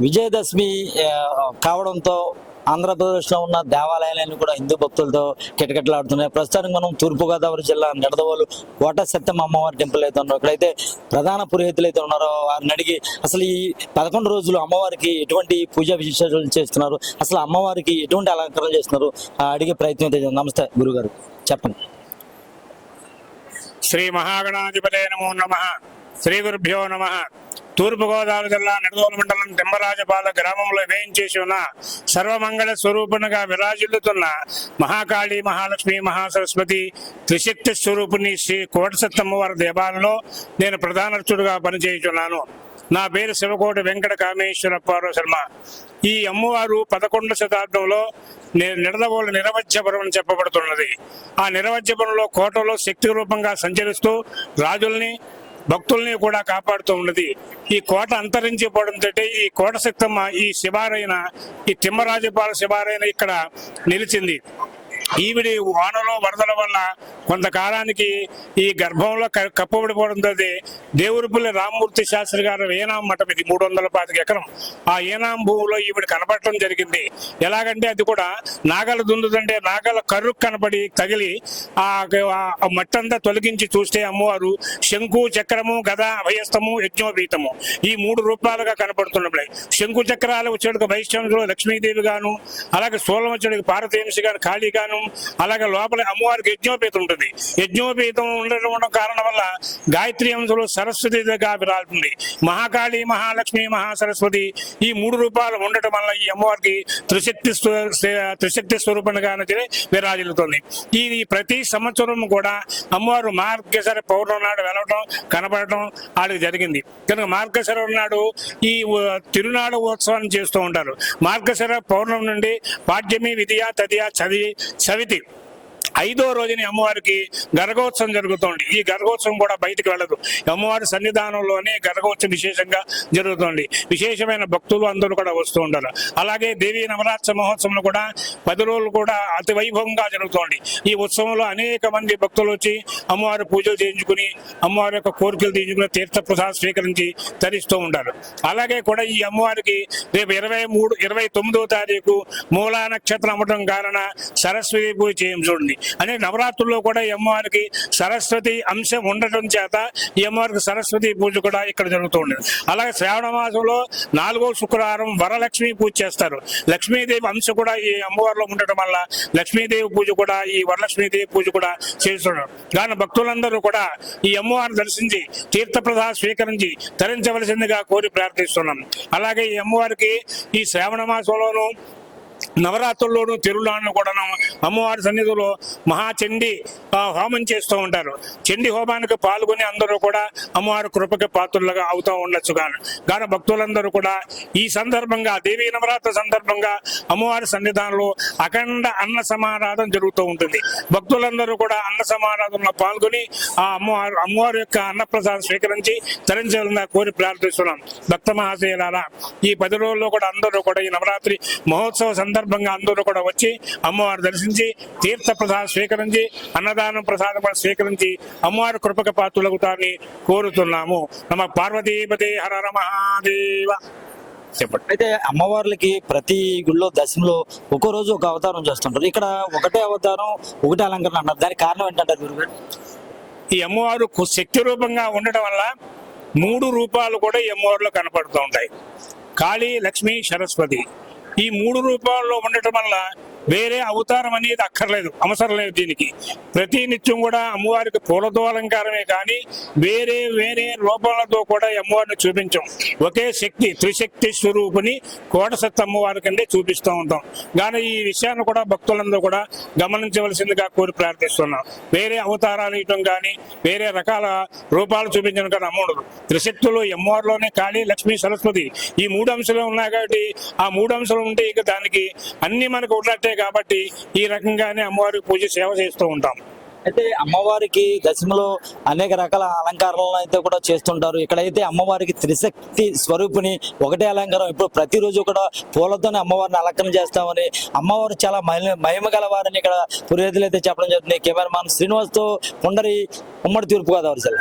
విజయదశమి కావడంతో ఆంధ్రప్రదేశ్లో ఉన్న దేవాలయాలన్నీ కూడా హిందూ భక్తులతో కిటకిటలాడుతున్నాయి. ప్రస్తుతానికి మనం తూర్పుగోదావరి జిల్లా నిడదవోలు కోట సత్యమ్మ అమ్మవారి టెంపుల్ అయితే ఉన్నారో, ఇక్కడైతే ప్రధాన పురోహితులు అయితే ఉన్నారో వారిని అడిగి అసలు ఈ 11 రోజులు అమ్మవారికి ఎటువంటి పూజా విశేషాలు చేస్తున్నారు, అసలు అమ్మవారికి ఎటువంటి అలంకరణ చేస్తున్నారు అడిగే ప్రయత్నం అయితే చేద్దాం. నమస్తే గురుగారు, చెప్పండి. శ్రీ మహాగణాధిపతే నమో నమః. శ్రీ గురుభ్యో నమః. తూర్పుగోదావరి జిల్లా నిడదవోలు మండలం తిమ్మరాజపాల గ్రామంలో వేయించేసి ఉన్న సర్వమంగళ స్వరూపునిగా విరాజిల్లుతున్న మహాకాళి, మహాలక్ష్మి, మహాసరస్వతి త్రిశక్తి స్వరూపుని శ్రీ కోటసత్తమ్మవారి దేవాలయంలో నేను ప్రధాన అర్చకుడిగా పనిచేయుచున్నాను. నా పేరు శివకోటి వెంకట కామేశ్వరప్ప శర్మ. ఈ అమ్మవారు 11వ శతాబ్దంలో నిడదవోలు నిరవధ్యపురం అని చెప్పబడుతున్నది. ఆ నిరవధ్యపురంలో కోటలో శక్తి రూపంగా సంచరిస్తూ రాజుల్ని, భక్తుల్ని కూడా కాపాడుతూ ఉన్నది. ఈ కోట అంతరించిపోవడంతో ఈ కోట శక్తమ్మ ఈ శివారైన ఈ తిమ్మరాజపాల శివారైన ఇక్కడ నిలిచింది. ఈవిడి వానలో వరదల వల్ల కొంతకాలానికి ఈ గర్భంలో కప్పబడిపోవడంతో దేవుడిపల్లి రామ్మూర్తి శాస్త్రి గారు ఏనాం మఠం, ఇది 325 ఎకరం. ఆ ఏనాం భూమిలో ఈవిడ కనపడటం జరిగింది. ఎలాగంటే అది కూడా నాగల దుందుతుంటే నాగల కర్రు కనపడి తగిలి ఆ మట్టంతా తొలగించి చూస్తే అమ్మవారు శంకు, చక్రము, గద, అభయస్తము, యజ్ఞోపీతము ఈ 3 రూపాలుగా కనపడుతున్నప్పుడు శంకు చక్రాలు వచ్చేటికి వైష్ణవులు లక్ష్మీదేవి గాను, అలాగే సోలం వచ్చేటికి పార్వతీంశి గాను, కాళీ గాను, అలాగే లోపల అమ్మవారికి యజ్ఞోపీతం ఉంటుంది. యజ్ఞోపీతం ఉండడం కారణం వల్ల గాయత్రి అంశంలో సరస్వతిగా విరాలుతుంది. మహాకాళి, మహాలక్ష్మి, మహాసరస్వతి ఈ 3 రూపాలు ఉండటం వల్ల ఈ అమ్మవారికి త్రిశక్తి స్వరూపంగా విరాజిల్లుతుంది. ఈ ప్రతి సంవత్సరం కూడా అమ్మవారు మార్గశిర పౌర్ణమి నాడు వెలవడం, కనపడటం వాళ్ళకి జరిగింది. కనుక మార్గశిర నాడు ఈ తిరునాడు ఉత్సవాన్ని చేస్తూ ఉంటారు. మార్గశిర పౌర్ణమి నుండి పాడ్యమి, విధియ, తదియ, సవితి 5వ రోజుని అమ్మవారికి గర్గోత్సవం జరుగుతుంది. ఈ గర్గోత్సవం కూడా బయటకు వెళ్ళదు. అమ్మవారి సన్నిధానంలోనే గర్గోత్సవం విశేషంగా జరుగుతుంది. విశేషమైన భక్తులు అందరూ కూడా వస్తూ ఉంటారు. అలాగే దేవీ నవరాత్రి మహోత్సవం కూడా 10 రోజులు కూడా అతి వైభవంగా జరుగుతుంది. ఈ ఉత్సవంలో అనేక మంది భక్తులు వచ్చి అమ్మవారి పూజలు చేయించుకుని అమ్మవారి యొక్క కోరికలు తీర్చుకుని తీర్థప్రసాదం స్వీకరించి తరిస్తూ ఉంటారు. అలాగే కూడా ఈ అమ్మవారికి రేపు 29వ తారీఖు మూలా నక్షత్రం అమ్మటం కారణ సరస్వతి పూజ చేయించుకోండి. అనే నవరాత్రుల్లో కూడా ఈ అమ్మవారికి సరస్వతి అంశం ఉండటం చేత ఈ అమ్మవారికి సరస్వతి పూజ కూడా ఇక్కడ జరుగుతూ ఉండేది. అలాగే శ్రావణ మాసంలో 4వ శుక్రవారం వరలక్ష్మి పూజ చేస్తారు. లక్ష్మీదేవి అంశం కూడా ఈ అమ్మవారిలో ఉండటం వల్ల లక్ష్మీదేవి పూజ కూడా, ఈ వరలక్ష్మీదేవి పూజ కూడా చేస్తున్నారు. కానీ భక్తులందరూ కూడా ఈ అమ్మవారిని దర్శించి తీర్థప్రసాద స్వీకరించి తరించవలసిందిగా కోరి ప్రార్థిస్తున్నాం. అలాగే ఈ అమ్మవారికి ఈ శ్రావణ మాసంలోనూ నవరాత్రుల్లోనూ తిరునాళ్ళు కూడా అమ్మవారి సన్నిధిలో మహాచండీ హోమం చేస్తూ ఉంటారు. చండీ హోమానికి పాల్గొని అందరూ కూడా అమ్మవారి కృపకి పాత్రులుగా అవుతూ ఉండొచ్చు. కానీ భక్తులందరూ కూడా ఈ సందర్భంగా దేవీ నవరాత్రి సందర్భంగా అమ్మవారి సన్నిధానంలో అఖండ అన్న సమారాధన జరుగుతూ ఉంటుంది. భక్తులందరూ కూడా అన్న సమారాధనలో పాల్గొని ఆ అమ్మవారి యొక్క అన్నప్రసాదం స్వీకరించి తరించాలని కోరి ప్రార్థిస్తున్నాం. భక్త మహాశయులారా, ఈ 10 రోజుల్లో కూడా అందరూ కూడా ఈ నవరాత్రి మహోత్సవ సందర్భంగా అందరూ కూడా వచ్చి అమ్మవారు దర్శించి తీర్థ ప్రసాదం స్వీకరించి అన్నదానం ప్రసాదం స్వీకరించి అమ్మవారి కృపక పాత్రులవుతారని కోరుతున్నాము. నమ పార్వతీపతే హర హర మహాదేవ. చెప్పండి. అయితే అమ్మవార్లకి ప్రతి గుళ్ళో దశమిలో ఒక్కో రోజు ఒక అవతారం చేస్తుంటారు. ఇక్కడ ఒకటే అవతారం, ఒకటే అలంకరణ అంటారు. దానికి కారణం ఏంటంటారు గురుగారు? ఈ అమ్మవారు శక్తి రూపంగా ఉండటం వల్ల 3 రూపాలు కూడా ఈ అమ్మవారిలో కనపడుతూ ఉంటాయి. కాళీ, లక్ష్మి, సరస్వతి ఈ 3 రూపాల్లో ఉండటం వల్ల వేరే అవతారం అనేది అక్కర్లేదు, అవసరం లేదు. దీనికి ప్రతి నిత్యం కూడా అమ్మవారికి పూలతో అలంకారమే కానీ వేరే వేరే రూపాలతో కూడా అమ్మవారిని చూపించాం. ఒకే శక్తి, త్రిశక్తి స్వరూపుని కోటసత్త అమ్మవారి కిందే చూపిస్తూ ఉంటాం. కానీ ఈ విషయాన్ని కూడా భక్తులందరూ కూడా గమనించవలసిందిగా కోరి ప్రార్థిస్తున్నాం. వేరే అవతారాలు ఇవ్వడం కానీ వేరే రకాల రూపాలు చూపించడం కానీ అమ్మవారు త్రిశక్తులు అమ్మవారిలోనే కాళీ, లక్ష్మి, సరస్వతి ఈ 3 అంశాలు ఉన్నాయి. కాబట్టి ఆ 3 అంశాలు ఉంటే ఇక దానికి అన్ని మనకు ఉన్నట్టే. కాబట్టి ఈ రకంగానే అమ్మవారికి పూజ సేవ చేస్తూ ఉంటాం. అయితే అమ్మవారికి దశమిలో అనేక రకాల అలంకారాలను అయితే కూడా చేస్తుంటారు. ఇక్కడైతే అమ్మవారికి త్రిశక్తి స్వరూపిణి ఒకటే అలంకారం. ఇప్పుడు ప్రతిరోజు కూడా పూలతోనే అమ్మవారిని అలంకరణ చేస్తామని, అమ్మవారు చాలా మహిమ గలవారని ఇక్కడ పురోహితులు అయితే చెప్పడం జరుగుతుంది. కెమెరామాన్ శ్రీనివాస్తో కొండరి, ఉమ్మడి తూర్పుగోదావరి జిల్లా.